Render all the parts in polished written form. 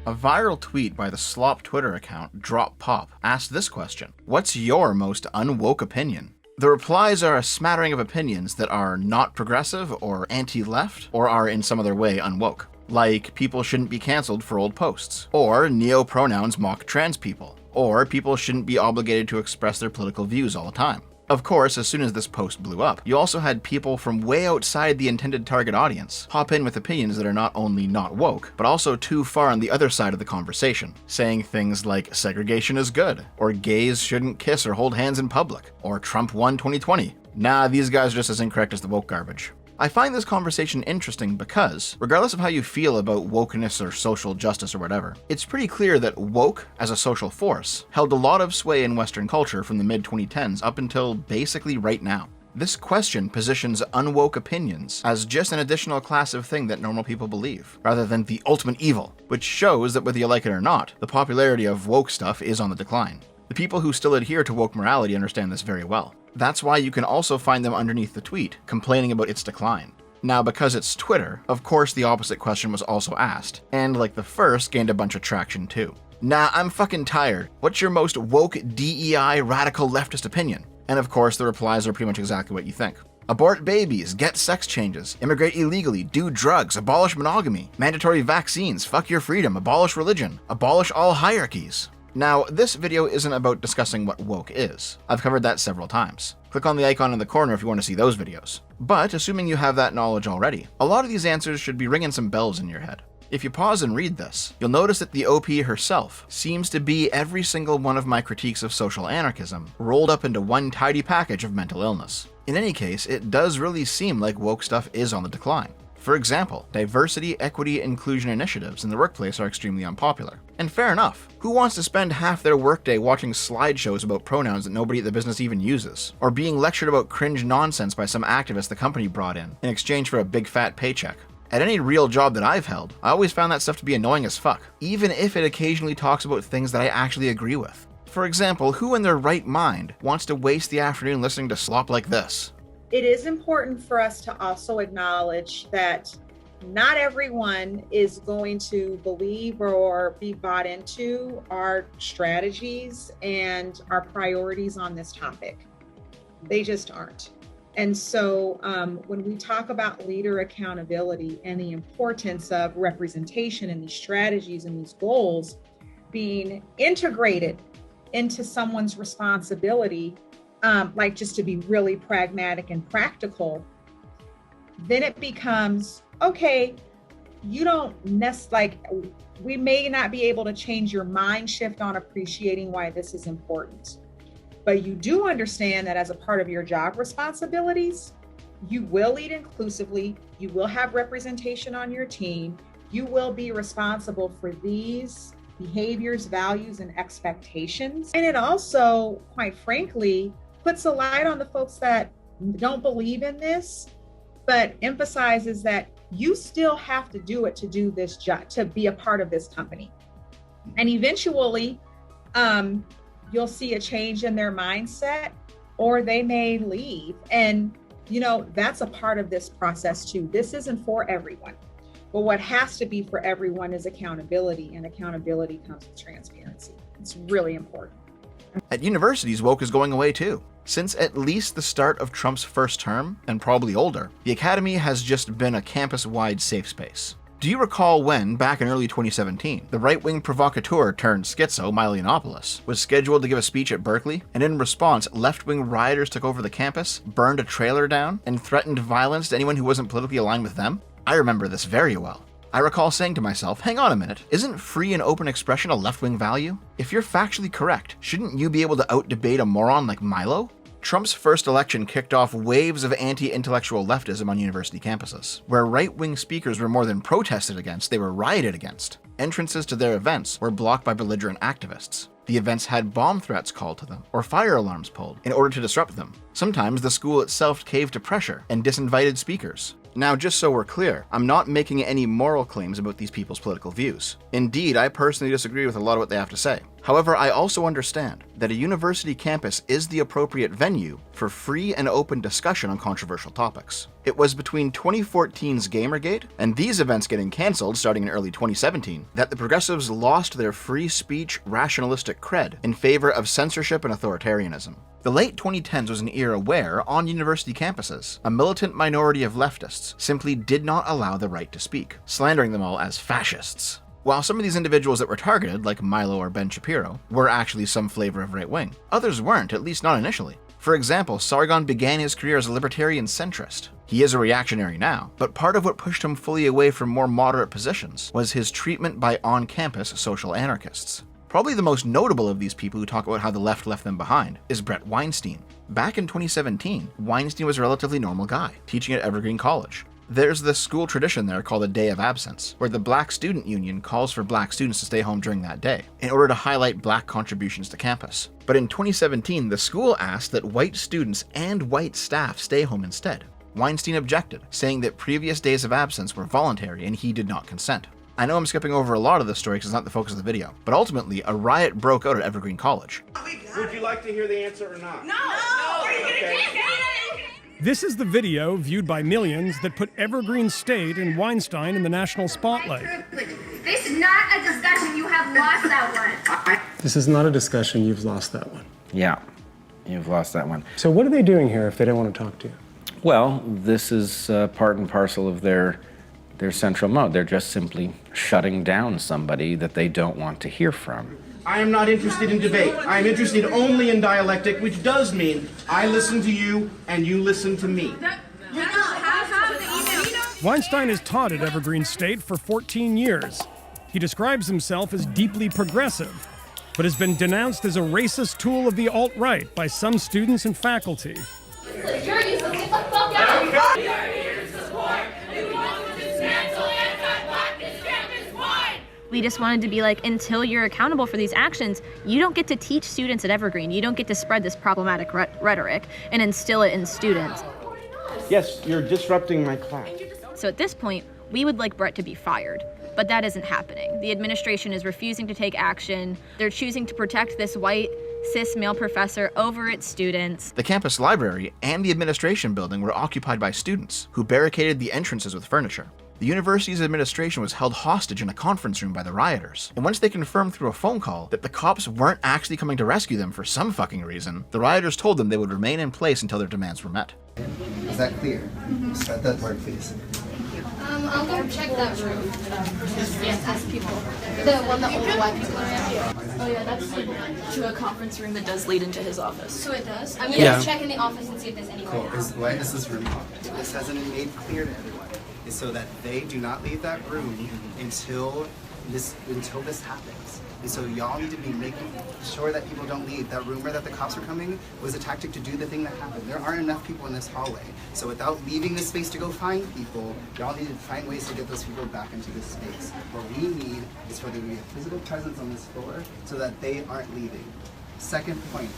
A viral tweet by the Slop Twitter account Drop Pop asked this question: what's your most unwoke opinion? The replies are a smattering of opinions that are not progressive or anti-left or are in some other way unwoke. Like people shouldn't be cancelled for old posts, or neo-pronouns mock trans people, or people shouldn't be obligated to express their political views all the time. Of course, as soon as this post blew up, you also had people from way outside the intended target audience hop in with opinions that are not only not woke, but also too far on the other side of the conversation, saying things like segregation is good, or gays shouldn't kiss or hold hands in public, or Trump won 2020. Nah, these guys are just as incorrect as the woke garbage. I find this conversation interesting because, regardless of how you feel about wokeness or social justice or whatever, it's pretty clear that woke, as a social force, held a lot of sway in Western culture from the mid-2010s up until basically right now. This question positions unwoke opinions as just an additional class of thing that normal people believe, rather than the ultimate evil, which shows that whether you like it or not, the popularity of woke stuff is on the decline. The people who still adhere to woke morality understand this very well. That's why you can also find them underneath the tweet, complaining about its decline. Now, because it's Twitter, of course the opposite question was also asked, and like the first, gained a bunch of traction too. Nah, I'm fucking tired. What's your most woke DEI radical leftist opinion? And of course the replies are pretty much exactly what you think. Abort babies, get sex changes, immigrate illegally, do drugs, abolish monogamy, mandatory vaccines, fuck your freedom, abolish religion, abolish all hierarchies. Now, this video isn't about discussing what woke is. I've covered that several times. Click on the icon in the corner if you want to see those videos. But, assuming you have that knowledge already, a lot of these answers should be ringing some bells in your head. If you pause and read this, you'll notice that the OP herself seems to be every single one of my critiques of social anarchism rolled up into one tidy package of mental illness. In any case, it does really seem like woke stuff is on the decline. For example, diversity, equity, inclusion initiatives in the workplace are extremely unpopular. And fair enough. Who wants to spend half their workday watching slideshows about pronouns that nobody at the business even uses? Or being lectured about cringe nonsense by some activist the company brought in exchange for a big fat paycheck? At any real job that I've held, I always found that stuff to be annoying as fuck, even if it occasionally talks about things that I actually agree with. For example, who in their right mind wants to waste the afternoon listening to slop like this? It is important for us to also acknowledge that not everyone is going to believe or be bought into our strategies and our priorities on this topic. They just aren't. And so when we talk about leader accountability and the importance of representation and these strategies and these goals being integrated into someone's responsibility, like just to be really pragmatic and practical, then it becomes, okay, you don't we may not be able to change your mind shift on appreciating why this is important, but you do understand that as a part of your job responsibilities, you will lead inclusively, you will have representation on your team, you will be responsible for these behaviors, values, and expectations. And it also, quite frankly, puts a light on the folks that don't believe in this, but emphasizes that you still have to do it to do this job, to be a part of this company. And eventually, you'll see a change in their mindset, or they may leave. And, that's a part of this process too. This isn't for everyone. But what has to be for everyone is accountability, and accountability comes with transparency. It's really important. At universities, woke is going away too. Since at least the start of Trump's first term, and probably older, the academy has just been a campus-wide safe space. Do you recall when, back in early 2017, the right-wing provocateur turned schizo, Milo Yiannopoulos, was scheduled to give a speech at Berkeley, and in response, left-wing rioters took over the campus, burned a trailer down, and threatened violence to anyone who wasn't politically aligned with them? I remember this very well. I recall saying to myself, hang on a minute, isn't free and open expression a left-wing value? If you're factually correct, shouldn't you be able to out-debate a moron like Milo? Trump's first election kicked off waves of anti-intellectual leftism on university campuses, where right-wing speakers were more than protested against, they were rioted against. Entrances to their events were blocked by belligerent activists. The events had bomb threats called to them, or fire alarms pulled, in order to disrupt them. Sometimes the school itself caved to pressure and disinvited speakers. Now, just so we're clear, I'm not making any moral claims about these people's political views. Indeed, I personally disagree with a lot of what they have to say. However, I also understand that a university campus is the appropriate venue for free and open discussion on controversial topics. It was between 2014's Gamergate and these events getting cancelled starting in early 2017 that the progressives lost their free speech rationalistic cred in favor of censorship and authoritarianism. The late 2010s was an era where, on university campuses, a militant minority of leftists simply did not allow the right to speak, slandering them all as fascists. While some of these individuals that were targeted, like Milo or Ben Shapiro, were actually some flavor of right-wing, others weren't, at least not initially. For example, Sargon began his career as a libertarian centrist. He is a reactionary now, but part of what pushed him fully away from more moderate positions was his treatment by on-campus social anarchists. Probably the most notable of these people who talk about how the left left them behind is Bret Weinstein. Back in 2017, Weinstein was a relatively normal guy, teaching at Evergreen College. There's this school tradition there called the Day of Absence, where the Black Student Union calls for Black students to stay home during that day, in order to highlight Black contributions to campus. But in 2017, the school asked that white students and white staff stay home instead. Weinstein objected, saying that previous days of absence were voluntary and he did not consent. I know I'm skipping over a lot of this story because it's not the focus of the video, but ultimately, a riot broke out at Evergreen College. Would you like to hear the answer or not? No! Are you Okay. This is the video viewed by millions that put Evergreen State and Weinstein in the national spotlight. This is not a discussion. You have lost that one. This is not a discussion. You've lost that one. Yeah, you've lost that one. So what are they doing here if they don't want to talk to you? Well, this is part and parcel of their central mode. They're just simply shutting down somebody that they don't want to hear from. I am not interested in debate. I am interested only in dialectic, which does mean I listen to you and you listen to me. Weinstein has taught at Evergreen State for 14 years. He describes himself as deeply progressive, but has been denounced as a racist tool of the alt-right by some students and faculty. We just wanted to be like, until you're accountable for these actions, you don't get to teach students at Evergreen. You don't get to spread this problematic rhetoric and instill it in students. Yes, you're disrupting my class. So at this point, we would like Bret to be fired, but that isn't happening. The administration is refusing to take action. They're choosing to protect this white, cis male professor over its students. The campus library and the administration building were occupied by students, who barricaded the entrances with furniture. The university's administration was held hostage in a conference room by the rioters, and once they confirmed through a phone call that the cops weren't actually coming to rescue them for some fucking reason, the rioters told them they would remain in place until their demands were met. Is that clear? Start that word, please. I'll go check that room. Yes, ask people. The one that all the white people are in. Oh yeah, that's to a conference room that does lead into his office. So it does? I'm gonna check in the office and see if there's anyone. Cool. Why is this room locked? This hasn't been made clear to everyone. Is so that they do not leave that room until this happens. And so y'all need to be making sure that people don't leave. That rumor that the cops are coming was a tactic to do the thing that happened. There aren't enough people in this hallway. So without leaving this space to go find people, y'all need to find ways to get those people back into this space. What we need is for there to be a physical presence on this floor so that they aren't leaving. Second point,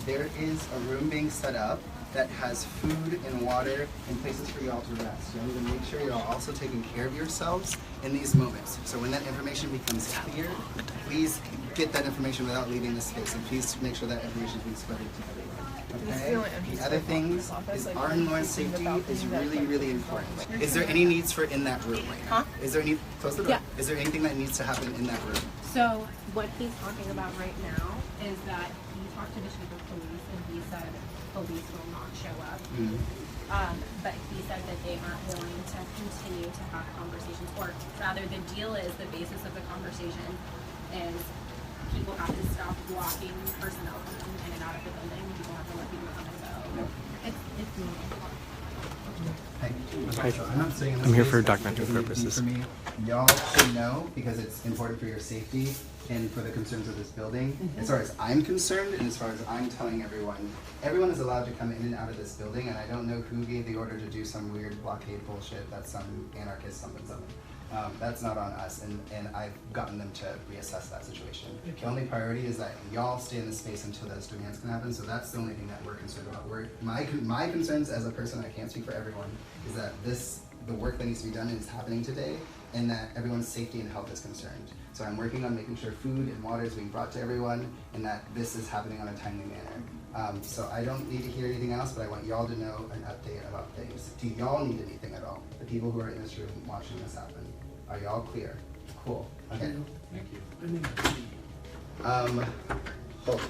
there is a room being set up that has food and water and places for y'all to rest. You need to make sure you're also taking care of yourselves in these moments. So when that information becomes clear, please get that information without leaving the space, and please make sure that information is being spread to everyone. Okay? The other thing is our noise safety is really, really important. Is there any needs for in that room right now? Is there any, close the door. Yeah. Is there anything that needs to happen in that room? So what he's talking about right now is that he talked to the chief of police and he said police will not show up. But he said that they aren't willing to continue to have conversations, or rather the deal is the basis of the conversation is people have to stop blocking personnel from in and out of the building. People have to let people come and go. It's meaningful. Hey, I'm not saying I'm here for documentary purposes. y'all should know, because it's important for your safety and for the concerns of this building. As far as I'm concerned, and as far as I'm telling everyone is allowed to come in and out of this building, and I don't know who gave the order to do some weird blockade bullshit. That's some anarchist something. That's not on us, and I've gotten them to reassess that situation. The only priority is that y'all stay in this space until those demands can happen, so that's the only thing that we're concerned about. My concerns as a person, I can't speak for everyone, is that the work that needs to be done is happening today, and that everyone's safety and health is concerned. So I'm working on making sure food and water is being brought to everyone, and that this is happening on a timely manner. So I don't need to hear anything else, but I want y'all to know an update about things. Do y'all need anything at all? The people who are in this room watching this happen. Are y'all clear? Cool. Okay. Thank you. Hope.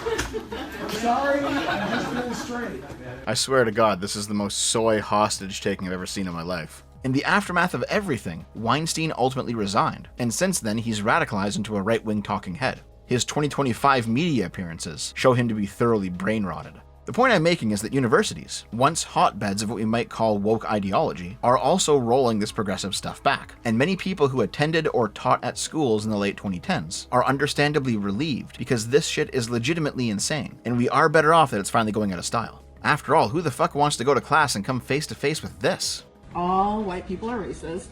I'm sorry, I just feel straight. I swear to God, this is the most soy hostage taking I've ever seen in my life. In the aftermath of everything, Weinstein ultimately resigned, and since then he's radicalized into a right-wing talking head. His 2025 media appearances show him to be thoroughly brain-rotted. The point I'm making is that universities, once hotbeds of what we might call woke ideology, are also rolling this progressive stuff back, and many people who attended or taught at schools in the late 2010s are understandably relieved because this shit is legitimately insane, and we are better off that it's finally going out of style. After all, who the fuck wants to go to class and come face to face with this? All white people are racist.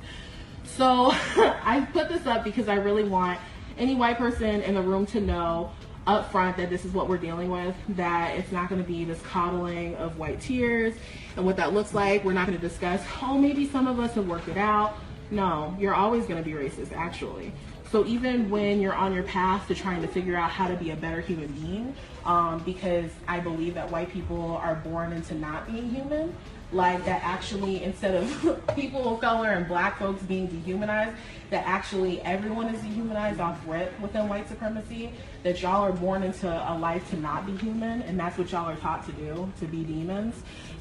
So I put this up because I really want any white person in the room to know up front that this is what we're dealing with, that it's not going to be this coddling of white tears and what that looks like. We're not going to discuss, oh, maybe some of us have worked it out. No, you're always going to be racist, actually. So even when you're on your path to trying to figure out how to be a better human being, because I believe that white people are born into not being human, like that actually, instead of people of color and black folks being dehumanized, that actually everyone is dehumanized off rip within white supremacy, that y'all are born into a life to not be human, and that's what y'all are taught to do, to be demons.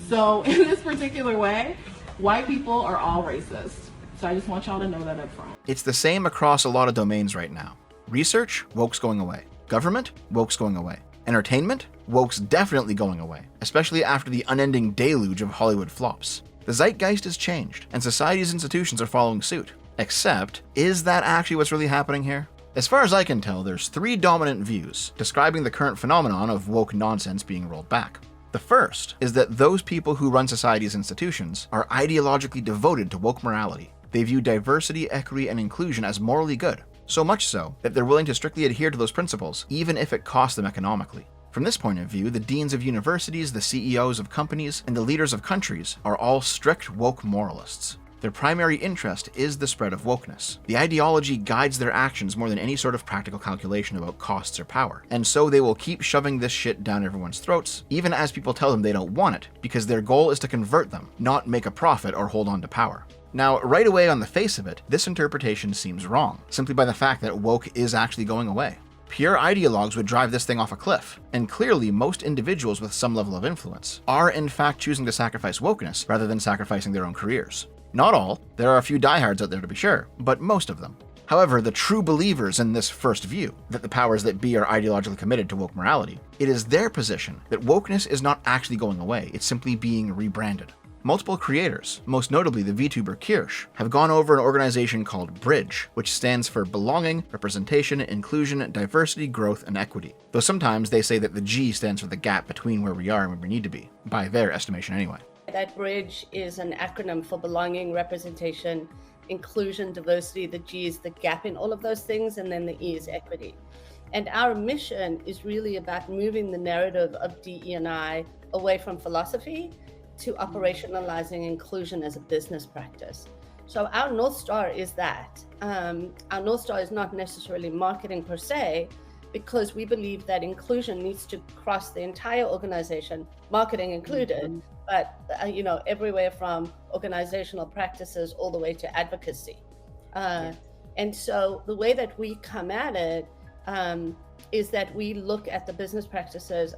So in this particular way, white people are all racist. So I just want y'all to know that up front. It's the same across a lot of domains right now. Research, woke's going away. Government, woke's going away. Entertainment, woke's definitely going away, especially after the unending deluge of Hollywood flops. The zeitgeist has changed, and society's institutions are following suit. Except, is that actually what's really happening here? As far as I can tell, there's 3 dominant views describing the current phenomenon of woke nonsense being rolled back. The first is that those people who run society's institutions are ideologically devoted to woke morality. They view diversity, equity, and inclusion as morally good, so much so that they're willing to strictly adhere to those principles, even if it costs them economically. From this point of view, the deans of universities, the CEOs of companies, and the leaders of countries are all strict woke moralists. Their primary interest is the spread of wokeness. The ideology guides their actions more than any sort of practical calculation about costs or power, and so they will keep shoving this shit down everyone's throats, even as people tell them they don't want it, because their goal is to convert them, not make a profit or hold on to power. Now, right away on the face of it, this interpretation seems wrong, simply by the fact that woke is actually going away. Pure ideologues would drive this thing off a cliff, and clearly most individuals with some level of influence are in fact choosing to sacrifice wokeness rather than sacrificing their own careers. Not all, there are a few diehards out there to be sure, but most of them. However, the true believers in this first view, that the powers that be are ideologically committed to woke morality, it is their position that wokeness is not actually going away, it's simply being rebranded. Multiple creators, most notably the VTuber Kirsch, have gone over an organization called Bridge, which stands for Belonging, Representation, Inclusion, Diversity, Growth, and Equity. Though sometimes they say that the G stands for the gap between where we are and where we need to be, by their estimation anyway. That Bridge is an acronym for Belonging, Representation, Inclusion, Diversity. The G is the gap in all of those things, and then the E is equity. And our mission is really about moving the narrative of DE&I away from philosophy to operationalizing inclusion as a business practice. So our North Star is that. Our North Star is not necessarily marketing per se, because we believe that inclusion needs to cross the entire organization, marketing included, but everywhere from organizational practices all the way to advocacy. And so the way that we come at it is that we look at the business practices,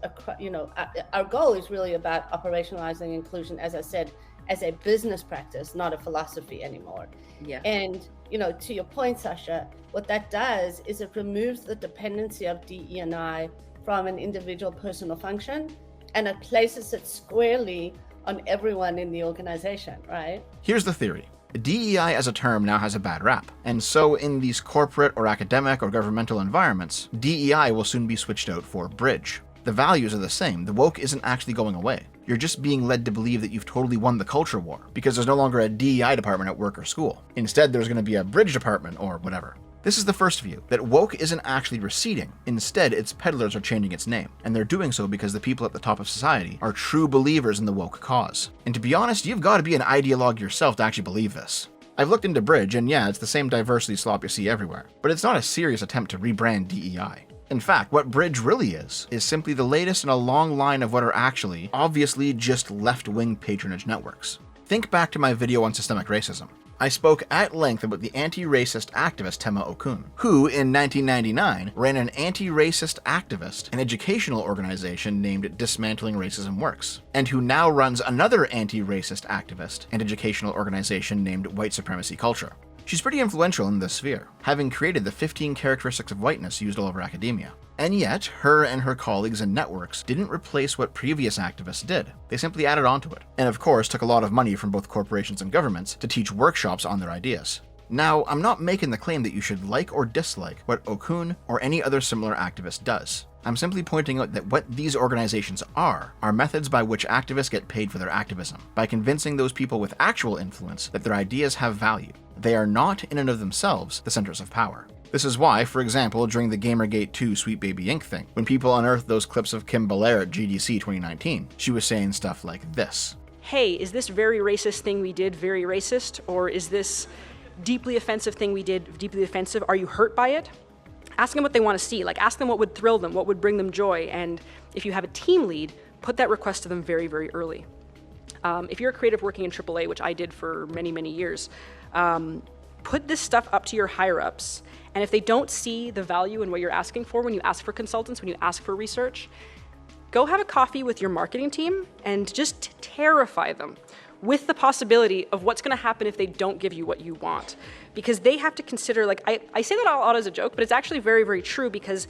our goal is really about operationalizing inclusion, as I said, as a business practice, not a philosophy anymore. Yeah. And, to your point, Sasha, what that does is it removes the dependency of DE&I from an individual personal function, and it places it squarely on everyone in the organization, right? Here's the theory. DEI as a term now has a bad rap, and so in these corporate or academic or governmental environments, DEI will soon be switched out for bridge. The values are the same, the woke isn't actually going away. You're just being led to believe that you've totally won the culture war, because there's no longer a DEI department at work or school. Instead, there's going to be a bridge department or whatever. This is the first view, that woke isn't actually receding. Instead, its peddlers are changing its name, and they're doing so because the people at the top of society are true believers in the woke cause. And to be honest, you've got to be an ideologue yourself to actually believe this. I've looked into Bridge, and yeah, it's the same diversity slop you see everywhere, but it's not a serious attempt to rebrand DEI. In fact, what Bridge really is simply the latest in a long line of what are actually, obviously, just left-wing patronage networks. Think back to my video on systemic racism. I spoke at length about the anti-racist activist Tema Okun, who in 1999 ran an anti-racist activist and educational organization named Dismantling Racism Works, and who now runs another anti-racist activist and educational organization named White Supremacy Culture. She's pretty influential in this sphere, having created the 15 characteristics of whiteness used all over academia. And yet, her and her colleagues and networks didn't replace what previous activists did. They simply added onto it, and of course took a lot of money from both corporations and governments to teach workshops on their ideas. Now, I'm not making the claim that you should like or dislike what Okun or any other similar activist does. I'm simply pointing out that what these organizations are methods by which activists get paid for their activism, by convincing those people with actual influence that their ideas have value. They are not, in and of themselves, the centers of power. This is why, for example, during the Gamergate 2 Sweet Baby Inc. thing, when people unearthed those clips of Kim Belair at GDC 2019, she was saying stuff like this. Hey, is this very racist thing we did very racist? Or is this deeply offensive thing we did deeply offensive? Are you hurt by it? Ask them what they want to see. Like, ask them what would thrill them, what would bring them joy. And if you have a team lead, put that request to them very, very early. If you're a creative working in AAA, which I did for many, many years, put this stuff up to your higher-ups. And if they don't see the value in what you're asking for when you ask for consultants, when you ask for research, go have a coffee with your marketing team and just terrify them with the possibility of what's going to happen if they don't give you what you want. Because they have to consider, like, I say that out as a joke, but it's actually very, very true, because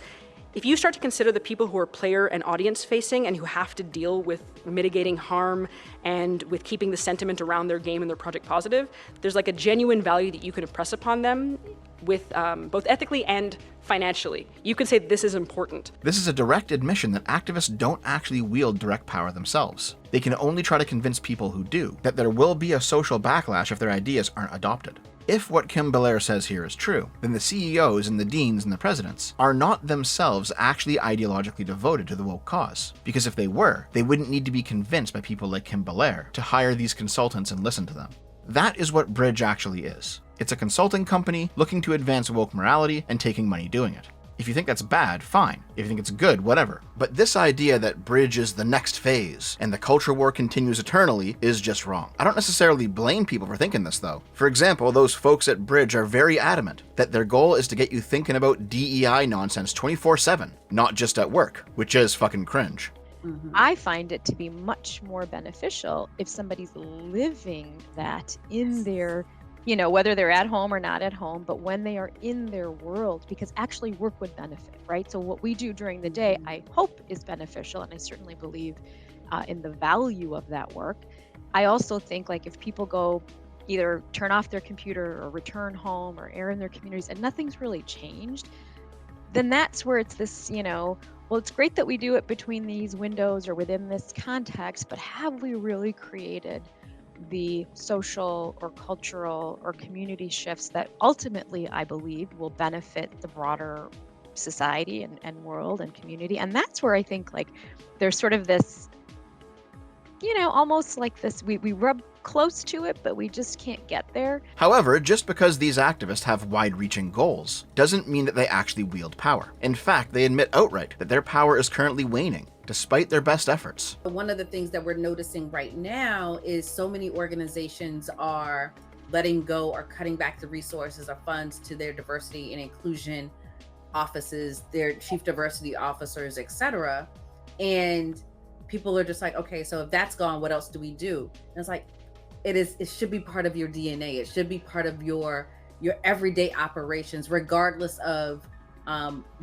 if you start to consider the people who are player and audience facing and who have to deal with mitigating harm and with keeping the sentiment around their game and their project positive, there's like a genuine value that you can impress upon them with both ethically and financially. You can say this is important. This is a direct admission that activists don't actually wield direct power themselves. They can only try to convince people who do that there will be a social backlash if their ideas aren't adopted. If what Kim Belair says here is true, then the CEOs and the deans and the presidents are not themselves actually ideologically devoted to the woke cause. Because if they were, they wouldn't need to be convinced by people like Kim Belair to hire these consultants and listen to them. That is what Bridge actually is. It's a consulting company looking to advance woke morality and taking money doing it. If you think that's bad, fine. If you think it's good, whatever. But this idea that Bridge is the next phase and the culture war continues eternally is just wrong. I don't necessarily blame people for thinking this, though. For example, those folks at Bridge are very adamant that their goal is to get you thinking about DEI nonsense 24/7, not just at work, which is fucking cringe. I find it to be much more beneficial if somebody's living that in their, whether they're at home or not at home, but when they are in their world, because actually work would benefit, right? So what we do during the day, I hope is beneficial, and I certainly believe in the value of that work. I also think, like, if people go either turn off their computer or return home or air in their communities and nothing's really changed, then that's where it's this, well, it's great that we do it between these windows or within this context, but have we really created the social or cultural or community shifts that ultimately, I believe, will benefit the broader society and world and community? And that's where I think, like, there's sort of this, almost like this, we rub close to it, but we just can't get there. However, just because these activists have wide-reaching goals doesn't mean that they actually wield power. In fact, they admit outright that their power is currently waning, despite their best efforts. One of the things that we're noticing right now is so many organizations are letting go or cutting back the resources or funds to their diversity and inclusion offices, their chief diversity officers, etc. And people are just like, okay, so if that's gone, what else do we do? And it's like, it should be part of your DNA. It should be part of your everyday operations, regardless of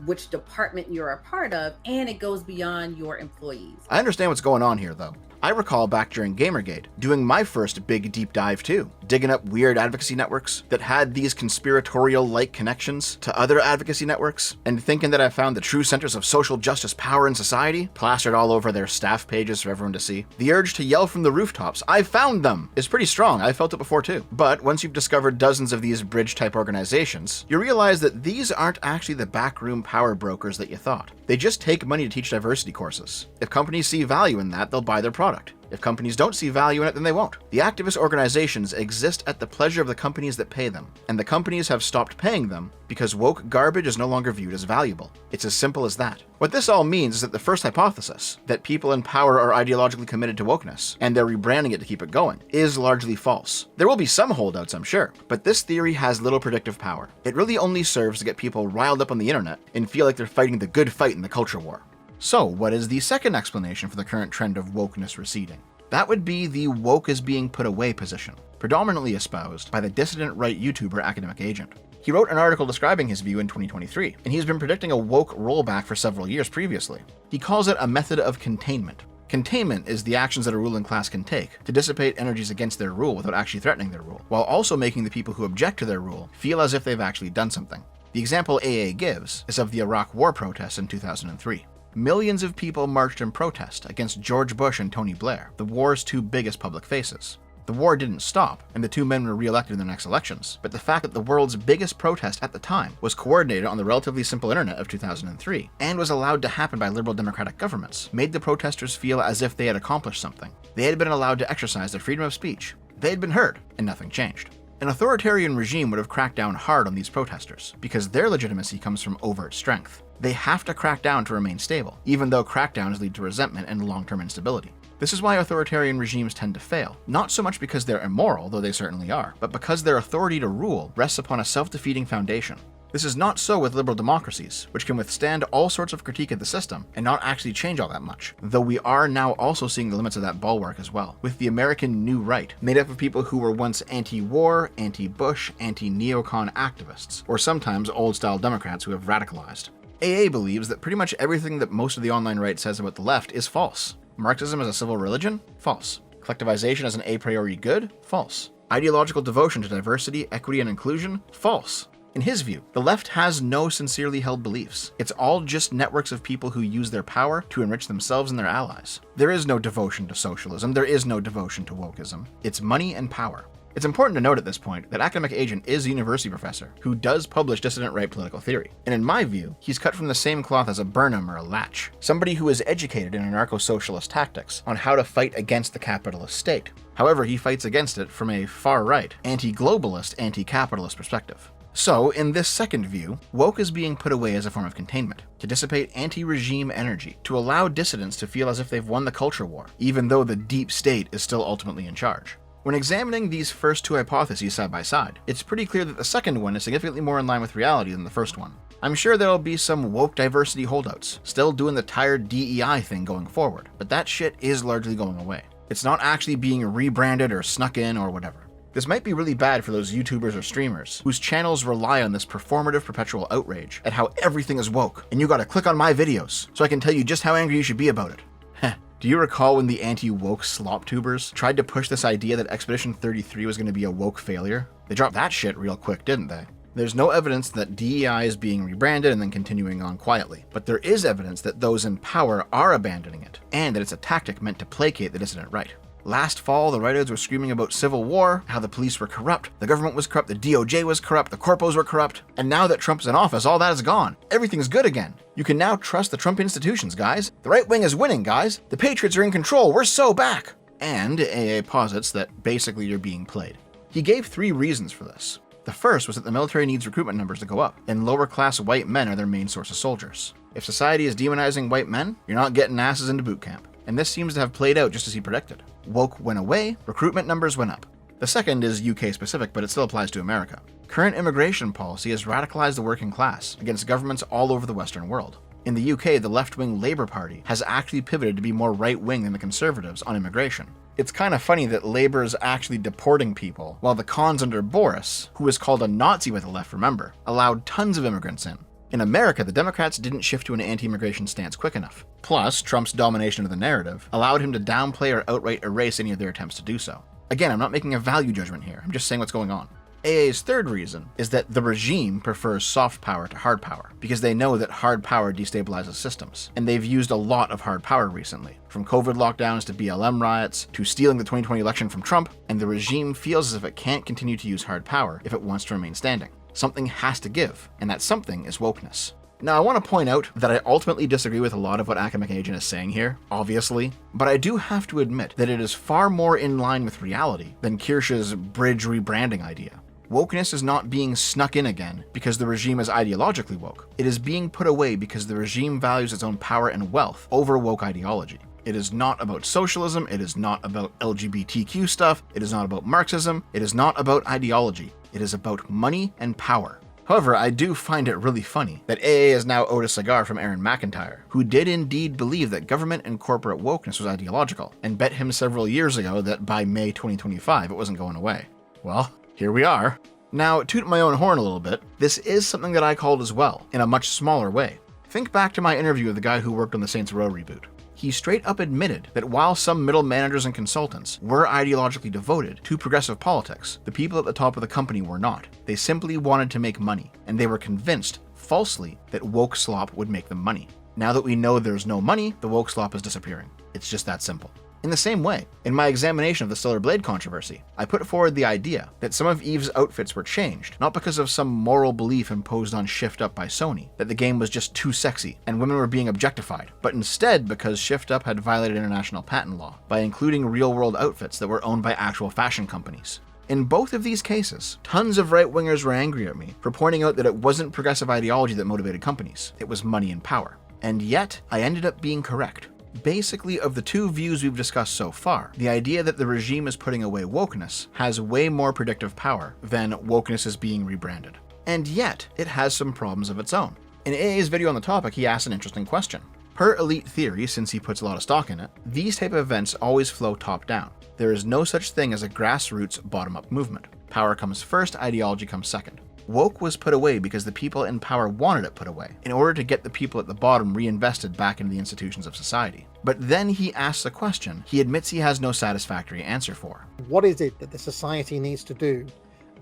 which department you're a part of, and it goes beyond your employees. I understand what's going on here, though. I recall back during Gamergate doing my first big deep dive too, digging up weird advocacy networks that had these conspiratorial-like connections to other advocacy networks, and thinking that I found the true centers of social justice power in society plastered all over their staff pages for everyone to see. The urge to yell from the rooftops, "I found them!" is pretty strong. I felt it before too. But once you've discovered dozens of these bridge-type organizations, you realize that these aren't actually the backroom power brokers that you thought. They just take money to teach diversity courses. If companies see value in that, they'll buy their product. If companies don't see value in it, then they won't. The activist organizations exist at the pleasure of the companies that pay them, and the companies have stopped paying them because woke garbage is no longer viewed as valuable. It's as simple as that. What this all means is that the first hypothesis, that people in power are ideologically committed to wokeness, and they're rebranding it to keep it going, is largely false. There will be some holdouts, I'm sure, but this theory has little predictive power. It really only serves to get people riled up on the internet and feel like they're fighting the good fight in the culture war. So, what is the second explanation for the current trend of wokeness receding? That would be the woke is being put away position, predominantly espoused by the dissident right YouTuber Academic Agent. He wrote an article describing his view in 2023, and he's been predicting a woke rollback for several years previously. He calls it a method of containment. Containment is the actions that a ruling class can take to dissipate energies against their rule without actually threatening their rule, while also making the people who object to their rule feel as if they've actually done something. The example AA gives is of the Iraq War protests in 2003. Millions of people marched in protest against George Bush and Tony Blair, the war's two biggest public faces. The war didn't stop, and the two men were re-elected in the next elections, but the fact that the world's biggest protest at the time was coordinated on the relatively simple internet of 2003, and was allowed to happen by liberal democratic governments, made the protesters feel as if they had accomplished something. They had been allowed to exercise their freedom of speech. They had been heard, and nothing changed. An authoritarian regime would have cracked down hard on these protesters, because their legitimacy comes from overt strength. They have to crack down to remain stable, even though crackdowns lead to resentment and long-term instability. This is why authoritarian regimes tend to fail, not so much because they're immoral, though they certainly are, but because their authority to rule rests upon a self-defeating foundation. This is not so with liberal democracies, which can withstand all sorts of critique of the system and not actually change all that much, though we are now also seeing the limits of that bulwark as well, with the American New Right, made up of people who were once anti-war, anti-Bush, anti-neocon activists, or sometimes old-style Democrats who have radicalized. AA believes that pretty much everything that most of the online right says about the left is false. Marxism as a civil religion? False. Collectivization as an a priori good? False. Ideological devotion to diversity, equity, and inclusion? False. In his view, the left has no sincerely held beliefs. It's all just networks of people who use their power to enrich themselves and their allies. There is no devotion to socialism. There is no devotion to wokeism. It's money and power. It's important to note at this point that Academic Agent is a university professor who does publish dissident right political theory, and in my view, he's cut from the same cloth as a Burnham or a Latch, somebody who is educated in anarcho-socialist tactics on how to fight against the capitalist state. However, he fights against it from a far-right, anti-globalist, anti-capitalist perspective. So, in this second view, woke is being put away as a form of containment, to dissipate anti-regime energy, to allow dissidents to feel as if they've won the culture war, even though the deep state is still ultimately in charge. When examining these first two hypotheses side by side, it's pretty clear that the second one is significantly more in line with reality than the first one. I'm sure there'll be some woke diversity holdouts, still doing the tired DEI thing going forward, but that shit is largely going away. It's not actually being rebranded or snuck in or whatever. This might be really bad for those YouTubers or streamers whose channels rely on this performative perpetual outrage at how everything is woke, and you gotta click on my videos so I can tell you just how angry you should be about it. Heh. Do you recall when the anti-woke slop tubers tried to push this idea that Expedition 33 was going to be a woke failure? They dropped that shit real quick, didn't they? There's no evidence that DEI is being rebranded and then continuing on quietly, but there is evidence that those in power are abandoning it, and that it's a tactic meant to placate the dissident right. Last fall, the rightards were screaming about civil war, how the police were corrupt, the government was corrupt, the DOJ was corrupt, the corpos were corrupt, and now that Trump's in office, all that is gone. Everything's good again. You can now trust the Trump institutions, guys. The right wing is winning, guys. The Patriots are in control. We're so back. And AA posits that basically you're being played. He gave 3 reasons for this. The first was that the military needs recruitment numbers to go up, and lower-class white men are their main source of soldiers. If society is demonizing white men, you're not getting asses into boot camp. And this seems to have played out just as he predicted. Woke went away, recruitment numbers went up. The second is UK specific, but it still applies to America. Current immigration policy has radicalized the working class against governments all over the Western world. In the UK, the left-wing Labour Party has actually pivoted to be more right-wing than the Conservatives on immigration. It's kind of funny that Labour is actually deporting people, while the cons under Boris, who was called a Nazi by the left, remember, allowed tons of immigrants in. In America, the Democrats didn't shift to an anti-immigration stance quick enough. Plus, Trump's domination of the narrative allowed him to downplay or outright erase any of their attempts to do so. Again, I'm not making a value judgment here, I'm just saying what's going on. AA's third reason is that the regime prefers soft power to hard power, because they know that hard power destabilizes systems, and they've used a lot of hard power recently, from COVID lockdowns to BLM riots, to stealing the 2020 election from Trump, and the regime feels as if it can't continue to use hard power if it wants to remain standing. Something has to give, and that something is wokeness. Now, I want to point out that I ultimately disagree with a lot of what Academic Agent is saying here, obviously, but I do have to admit that it is far more in line with reality than Kirsch's bridge rebranding idea. Wokeness is not being snuck in again because the regime is ideologically woke. It is being put away because the regime values its own power and wealth over woke ideology. It is not about socialism, it is not about LGBTQ stuff, it is not about Marxism, it is not about ideology. It is about money and power. However, I do find it really funny that AA is now owed a cigar from Aaron McIntyre, who did indeed believe that government and corporate wokeness was ideological, and bet him several years ago that by May 2025 it wasn't going away. Well, here we are. Now, toot my own horn a little bit, this is something that I called as well, in a much smaller way. Think back to my interview with the guy who worked on the Saints Row reboot. He straight up admitted that while some middle managers and consultants were ideologically devoted to progressive politics, the people at the top of the company were not. They simply wanted to make money, and they were convinced, falsely, that woke slop would make them money. Now that we know there's no money, the woke slop is disappearing. It's just that simple. In the same way, in my examination of the Stellar Blade controversy, I put forward the idea that some of Eve's outfits were changed, not because of some moral belief imposed on Shift Up by Sony, that the game was just too sexy and women were being objectified, but instead because Shift Up had violated international patent law by including real-world outfits that were owned by actual fashion companies. In both of these cases, tons of right-wingers were angry at me for pointing out that it wasn't progressive ideology that motivated companies, it was money and power. And yet, I ended up being correct. Basically, of the two views we've discussed so far, the idea that the regime is putting away wokeness has way more predictive power than wokeness is being rebranded. And yet, it has some problems of its own. In AA's video on the topic, he asked an interesting question. Per elite theory, since he puts a lot of stock in it, these type of events always flow top-down. There is no such thing as a grassroots bottom-up movement. Power comes first, ideology comes second. Woke was put away because the people in power wanted it put away, in order to get the people at the bottom reinvested back into the institutions of society. But then he asks a question he admits he has no satisfactory answer for. What is it that the society needs to do?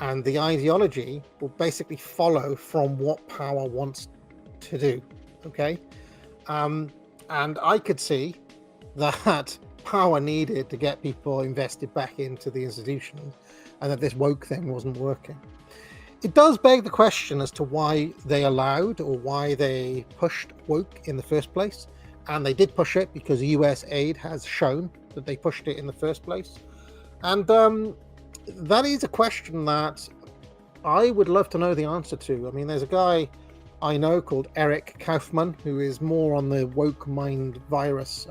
And the ideology will basically follow from what power wants to do, okay? And I could see that power needed to get people invested back into the institutions, and that this woke thing wasn't working. It does beg the question as to why they allowed or why they pushed woke in the first place. And they did push it because US aid has shown that they pushed it in the first place. And that is a question that I would love to know the answer to. I mean, there's a guy I know called Eric Kaufman, who is more on the woke mind virus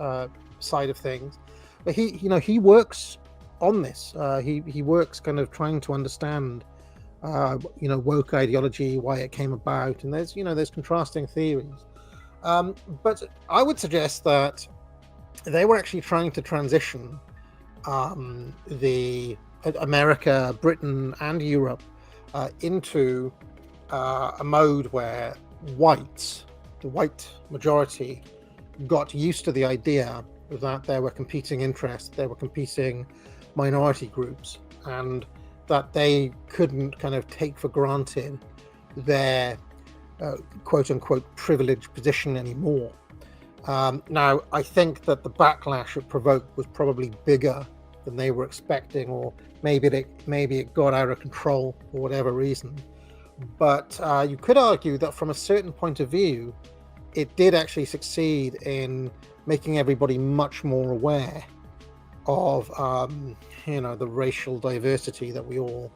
side of things. But he works on this. He works kind of trying to understand woke ideology, why it came about, and there's contrasting theories. But I would suggest that they were actually trying to transition the America, Britain, and Europe into a mode where the white majority, got used to the idea that there were competing interests, there were competing minority groups, and that they couldn't kind of take for granted their quote-unquote privileged position anymore. Now, I think that the backlash it provoked was probably bigger than they were expecting, or maybe it got out of control for whatever reason. But you could argue that from a certain point of view, it did actually succeed in making everybody much more aware of the racial diversity that we all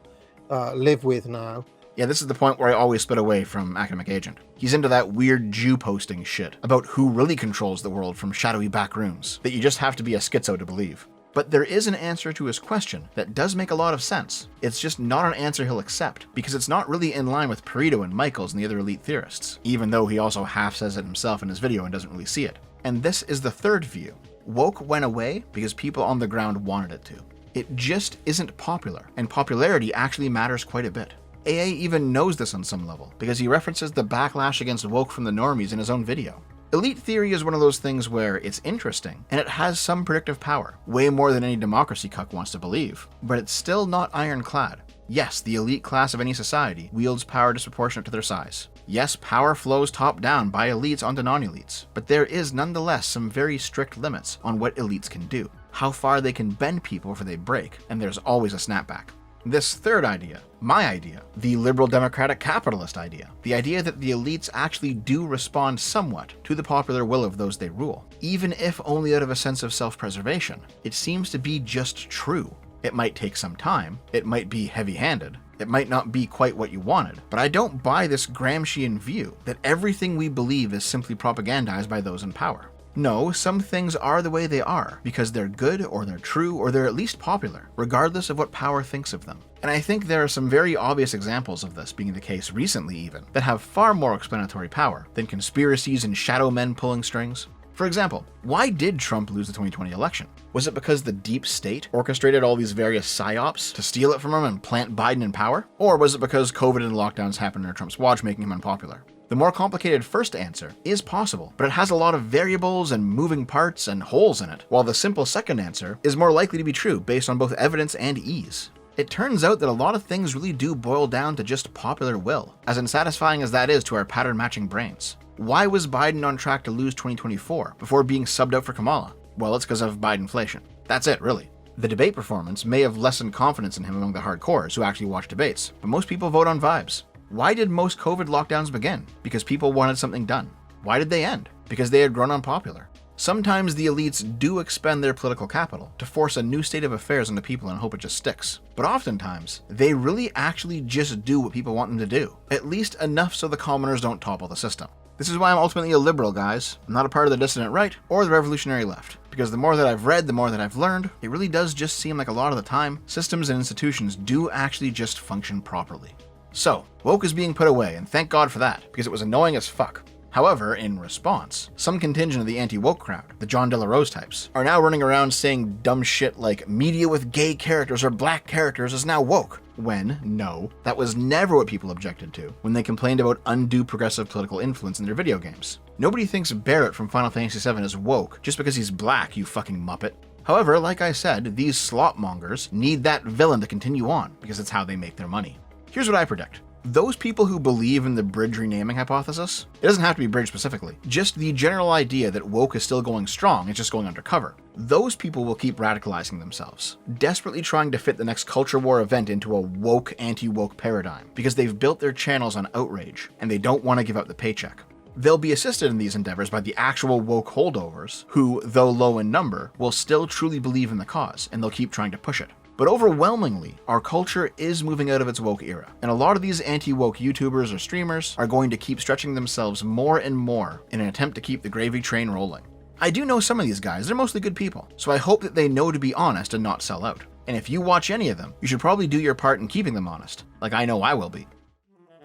live with now. Yeah, this is the point where I always split away from Academic Agent. He's into that weird Jew posting shit about who really controls the world from shadowy back rooms that you just have to be a schizo to believe. But there is an answer to his question that does make a lot of sense. It's just not an answer he'll accept, because it's not really in line with Pareto and Michaels and the other elite theorists, even though he also half says it himself in his video and doesn't really see it. And this is the third view. Woke went away because people on the ground wanted it to. It just isn't popular, and popularity actually matters quite a bit. AA even knows this on some level, because he references the backlash against woke from the normies in his own video. Elite theory is one of those things where it's interesting, and it has some predictive power, way more than any democracy cuck wants to believe, but it's still not ironclad. Yes, the elite class of any society wields power disproportionate to their size. Yes, power flows top-down by elites onto non-elites, but there is nonetheless some very strict limits on what elites can do, how far they can bend people before they break, and there's always a snapback. This third idea, my idea, the liberal democratic capitalist idea, the idea that the elites actually do respond somewhat to the popular will of those they rule, even if only out of a sense of self-preservation, it seems to be just true. It might take some time, it might be heavy-handed, it might not be quite what you wanted, but I don't buy this Gramscian view that everything we believe is simply propagandized by those in power. No, some things are the way they are, because they're good, or they're true, or they're at least popular, regardless of what power thinks of them. And I think there are some very obvious examples of this being the case recently even, that have far more explanatory power than conspiracies and shadow men pulling strings. For example, why did Trump lose the 2020 election? Was it because the deep state orchestrated all these various psyops to steal it from him and plant Biden in power? Or was it because COVID and lockdowns happened under Trump's watch, making him unpopular? The more complicated first answer is possible, but it has a lot of variables and moving parts and holes in it, while the simple second answer is more likely to be true based on both evidence and ease. It turns out that a lot of things really do boil down to just popular will, as unsatisfying as that is to our pattern-matching brains. Why was Biden on track to lose 2024 before being subbed out for Kamala? Well, it's because of Bidenflation. That's it, really. The debate performance may have lessened confidence in him among the hardcores who actually watch debates, but most people vote on vibes. Why did most COVID lockdowns begin? Because people wanted something done. Why did they end? Because they had grown unpopular. Sometimes the elites do expend their political capital to force a new state of affairs on the people and hope it just sticks. But oftentimes, they really actually just do what people want them to do, at least enough so the commoners don't topple the system. This is why I'm ultimately a liberal, guys. I'm not a part of the dissident right or the revolutionary left. Because the more that I've read, the more that I've learned, it really does just seem like a lot of the time, systems and institutions do actually just function properly. So, woke is being put away, and thank God for that, because it was annoying as fuck. However, in response, some contingent of the anti-woke crowd, the John De La Rose types, are now running around saying dumb shit like media with gay characters or black characters is now woke, when, no, that was never what people objected to when they complained about undue progressive political influence in their video games. Nobody thinks Barrett from Final Fantasy VII is woke just because he's black, you fucking muppet. However, like I said, these slopmongers need that villain to continue on, because it's how they make their money. Here's what I predict. Those people who believe in the bridge renaming hypothesis, it doesn't have to be bridge specifically, just the general idea that woke is still going strong, it's just going undercover. Those people will keep radicalizing themselves, desperately trying to fit the next culture war event into a woke, anti-woke paradigm, because they've built their channels on outrage, and they don't want to give up the paycheck. They'll be assisted in these endeavors by the actual woke holdovers, who, though low in number, will still truly believe in the cause, and they'll keep trying to push it. But overwhelmingly, our culture is moving out of its woke era, and a lot of these anti-woke YouTubers or streamers are going to keep stretching themselves more and more in an attempt to keep the gravy train rolling. I do know some of these guys, they're mostly good people, so I hope that they know to be honest and not sell out. And if you watch any of them, you should probably do your part in keeping them honest, like I know I will be.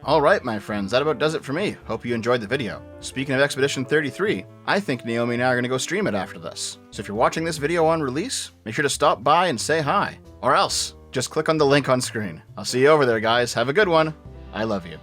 Alright my friends, that about does it for me. Hope you enjoyed the video. Speaking of Expedition 33, I think Naomi and I are going to go stream it after this. So if you're watching this video on release, make sure to stop by and say hi. Or else, just click on the link on screen. I'll see you over there guys, have a good one. I love you.